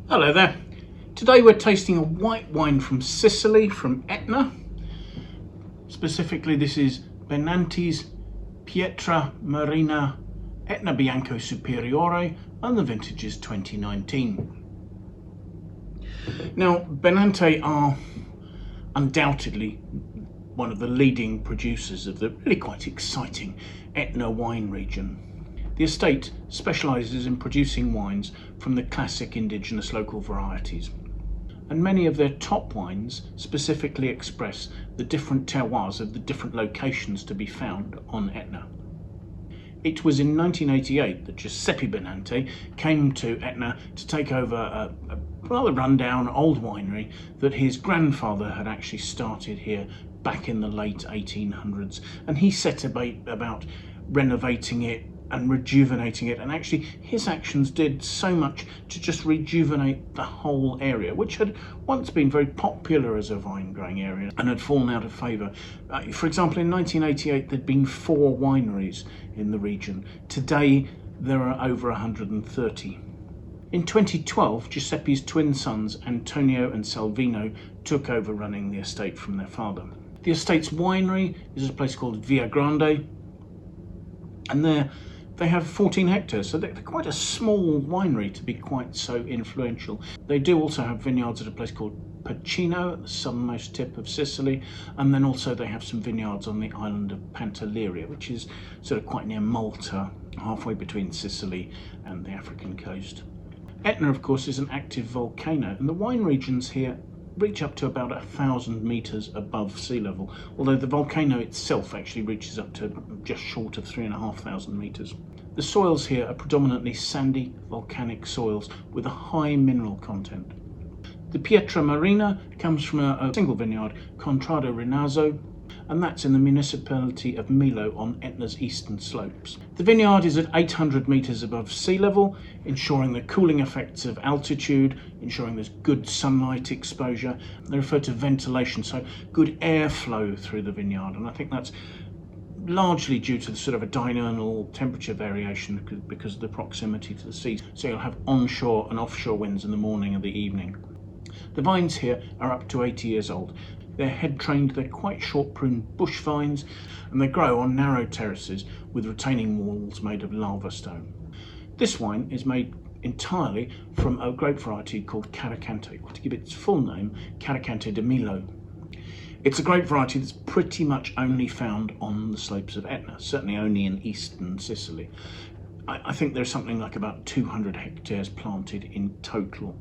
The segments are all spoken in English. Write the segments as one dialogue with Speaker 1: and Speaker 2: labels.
Speaker 1: Hello there. Today we're tasting a white wine from Sicily, from Etna. Specifically, this is Benanti's Pietra Marina Etna Bianco Superiore, and the vintage is 2019. Now, Benanti are undoubtedly one of the leading producers of the really quite exciting Etna wine region. The estate specialises in producing wines from the classic indigenous local varieties, and many of their top wines specifically express the different terroirs of the different locations to be found on Etna. It was in 1988 that Giuseppe Benanti came to Etna to take over a rather rundown old winery that his grandfather had actually started here back in the late 1800s, and he set about renovating it and rejuvenating it, and actually his actions did so much to just rejuvenate the whole area, which had once been very popular as a vine growing area and had fallen out of favour. For example, in 1988 there'd been 4 wineries in the region. Today there are over 130. In 2012, Giuseppe's twin sons Antonio and Salvino took over running the estate from their father. The estate's winery is a place called Via Grande, and they have 14 hectares, so they're quite a small winery to be quite so influential. They do also have vineyards at a place called Pachino at the southernmost tip of Sicily, and then also they have some vineyards on the island of Pantelleria, which is sort of quite near Malta, halfway between Sicily and the African coast. Etna, of course, is an active volcano, and the wine regions here reach up to about 1,000 metres above sea level, although the volcano itself actually reaches up to just short of 3,500 metres. The soils here are predominantly sandy volcanic soils with a high mineral content. The Pietra Marina comes from a single vineyard, Contrado Rinazzo, and that's in the municipality of Milo on Etna's eastern slopes. The vineyard is at 800 metres above sea level, ensuring the cooling effects of altitude, ensuring there's good sunlight exposure. They refer to ventilation, so good airflow through the vineyard, and I think that's largely due to the sort of a diurnal temperature variation because of the proximity to the sea. So you'll have onshore and offshore winds in the morning and the evening. The vines here are up to 80 years old. They're head trained, they're quite short pruned bush vines, and they grow on narrow terraces with retaining walls made of lava stone. This wine is made entirely from a grape variety called Carricante, or to give it its full name, Carricante di Milo. It's a grape variety that's pretty much only found on the slopes of Etna, certainly only in eastern Sicily. I think there's something like about 200 hectares planted in total.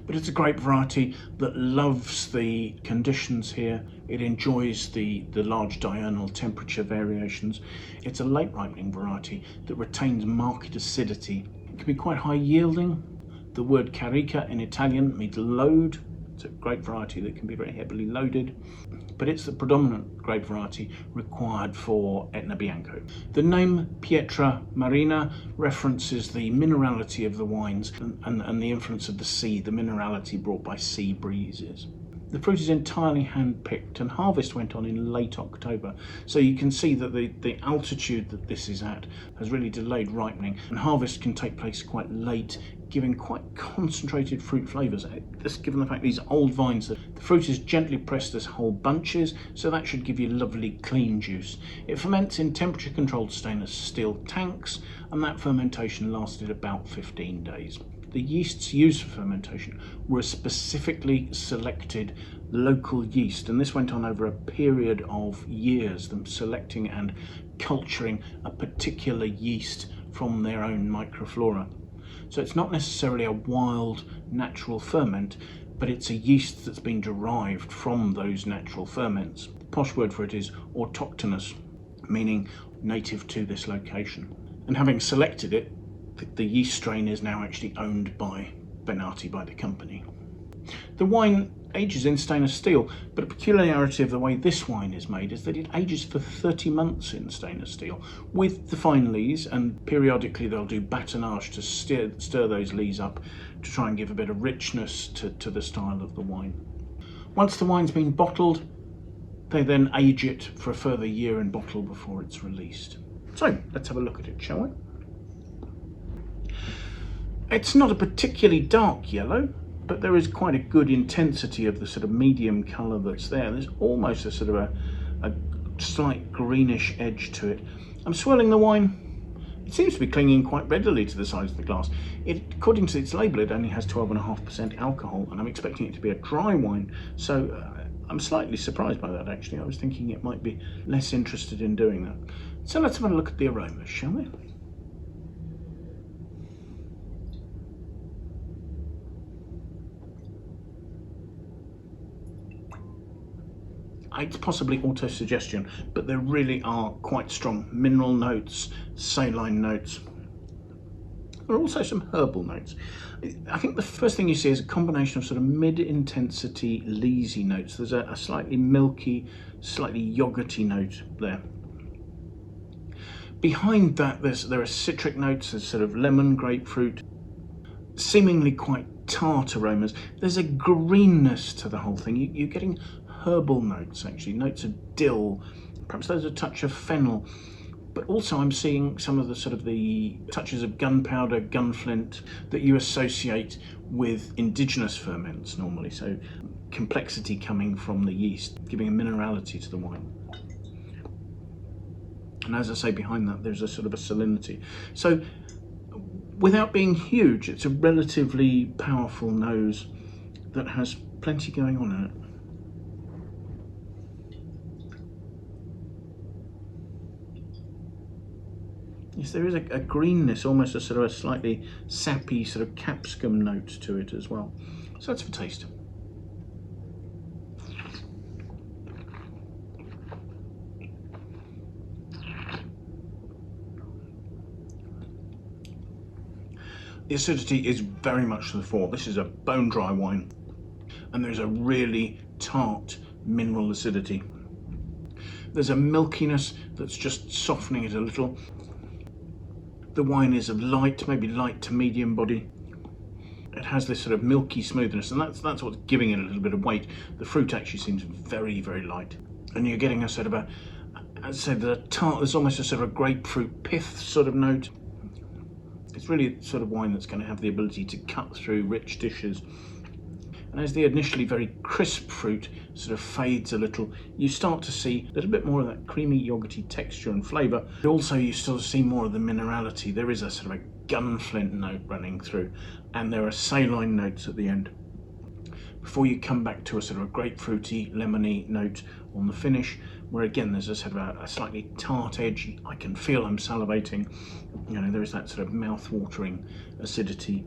Speaker 1: But it's a grape variety that loves the conditions here. It enjoys the large diurnal temperature variations. It's a late ripening variety that retains marked acidity. It can be quite high yielding. The word carica in Italian means load. It's a grape variety that can be very heavily loaded, but it's the predominant grape variety required for Etna Bianco. The name Pietra Marina references the minerality of the wines and the influence of the sea, the minerality brought by sea breezes. The fruit is entirely hand-picked, and harvest went on in late October, so you can see that the altitude that this is at has really delayed ripening, and harvest can take place quite late, giving quite concentrated fruit flavours. Just given the fact these are old vines, the fruit is gently pressed as whole bunches, so that should give you lovely clean juice. It ferments in temperature-controlled stainless steel tanks, and that fermentation lasted about 15 days. The yeasts used for fermentation were a specifically selected local yeast, and this went on over a period of years, them selecting and culturing a particular yeast from their own microflora. So it's not necessarily a wild natural ferment, but it's a yeast that's been derived from those natural ferments. The posh word for it is autochthonous, meaning native to this location. And having selected it, the yeast strain is now actually owned by Benanti, by the company. The wine ages in stainless steel, but a peculiarity of the way this wine is made is that it ages for 30 months in stainless steel with the fine lees, and periodically they'll do batonnage to stir those lees up to try and give a bit of richness to the style of the wine. Once the wine's been bottled, they then age it for a further year in bottle before it's released. So let's have a look at it, shall we? It's not a particularly dark yellow, but there is quite a good intensity of the sort of medium colour that's there. There's almost a sort of a slight greenish edge to it. I'm swirling the wine. It seems to be clinging quite readily to the sides of the glass. According to its label, it only has 12.5% alcohol, and I'm expecting it to be a dry wine. So I'm slightly surprised by that, actually. I was thinking it might be less interested in doing that. So let's have a look at the aromas, shall we? It's possibly auto-suggestion, but there really are quite strong mineral notes, saline notes. There are also some herbal notes. I think the first thing you see is a combination of sort of mid-intensity leesy notes. There's a slightly milky, slightly yogurty note there. Behind that, there are citric notes. There's sort of lemon, grapefruit, seemingly quite tart aromas. There's a greenness to the whole thing. You're getting herbal notes, actually, notes of dill. Perhaps there's a touch of fennel, but also I'm seeing some of the sort of the touches of gunpowder, gunflint that you associate with indigenous ferments normally. So complexity coming from the yeast, giving a minerality to the wine. And as I say, behind that, there's a sort of a salinity. So without being huge, it's a relatively powerful nose that has plenty going on in it. Yes, there is a greenness, almost a sort of a slightly sappy sort of capsicum note to it as well. So that's for taste. The acidity is very much to the fore. This is a bone dry wine, and there's a really tart mineral acidity. There's a milkiness that's just softening it a little. The wine is of light, maybe light to medium body. It has this sort of milky smoothness, and that's what's giving it a little bit of weight. The fruit actually seems very, very light, and you're getting a sort of I'd say the tart. There's almost a sort of a grapefruit pith sort of note. It's really the sort of wine that's going to have the ability to cut through rich dishes. And as the initially very crisp fruit sort of fades a little, you start to see a little bit more of that creamy yogurty texture and flavour. But also you still see more of the minerality. There is a sort of a gunflint note running through, and there are saline notes at the end, before you come back to a sort of a grapefruity, lemony note on the finish, where again there's a sort of a slightly tart edge. I can feel I'm salivating. You know, there is that sort of mouth-watering acidity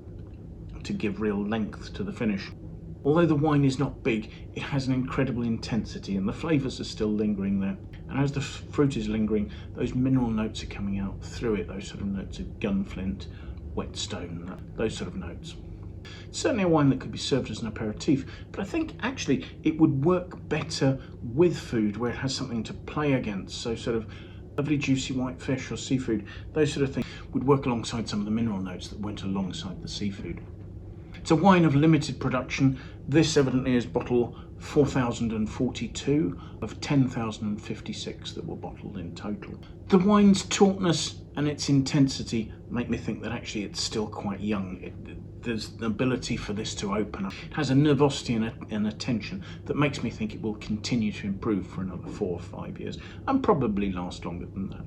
Speaker 1: to give real length to the finish. Although the wine is not big, it has an incredible intensity, and the flavours are still lingering there. And as the fruit is lingering, those mineral notes are coming out through it, those sort of notes of gunflint, whetstone, those sort of notes. It's certainly a wine that could be served as an aperitif, but I think actually it would work better with food where it has something to play against. So sort of lovely juicy white fish or seafood, those sort of things would work alongside some of the mineral notes that went alongside the seafood. It's a wine of limited production. This evidently is bottle 4042 of 10,056 that were bottled in total. The wine's tautness and its intensity make me think that actually it's still quite young. There's the ability for this to open up. It has a nervosity and a tension that makes me think it will continue to improve for another 4 or 5 years, and probably last longer than that.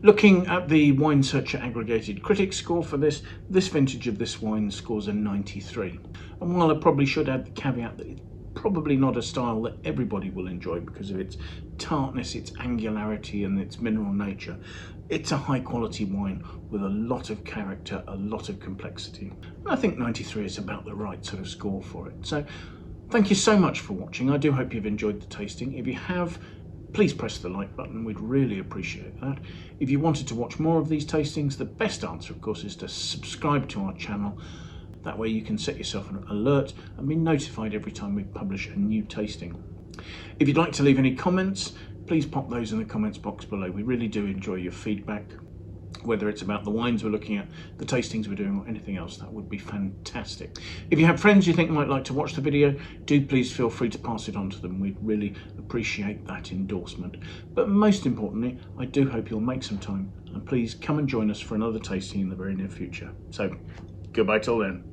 Speaker 1: Looking at the Wine Searcher aggregated critic score for this vintage of this wine scores a 93. And while I probably should add the caveat that it's probably not a style that everybody will enjoy because of its tartness, its angularity and its mineral nature, it's a high quality wine with a lot of character, a lot of complexity. And I think 93 is about the right sort of score for it. So thank you so much for watching. I do hope you've enjoyed the tasting. If you have, please press the like button. We'd really appreciate that. If you wanted to watch more of these tastings, the best answer, of course, is to subscribe to our channel. That way you can set yourself an alert and be notified every time we publish a new tasting. If you'd like to leave any comments, please pop those in the comments box below. We really do enjoy your feedback, whether it's about the wines we're looking at, the tastings we're doing, or anything else. That would be fantastic. If you have friends you think might like to watch the video, do please feel free to pass it on to them. We'd really appreciate that endorsement. But most importantly, I do hope you'll make some time, and please come and join us for another tasting in the very near future. So Goodbye till then.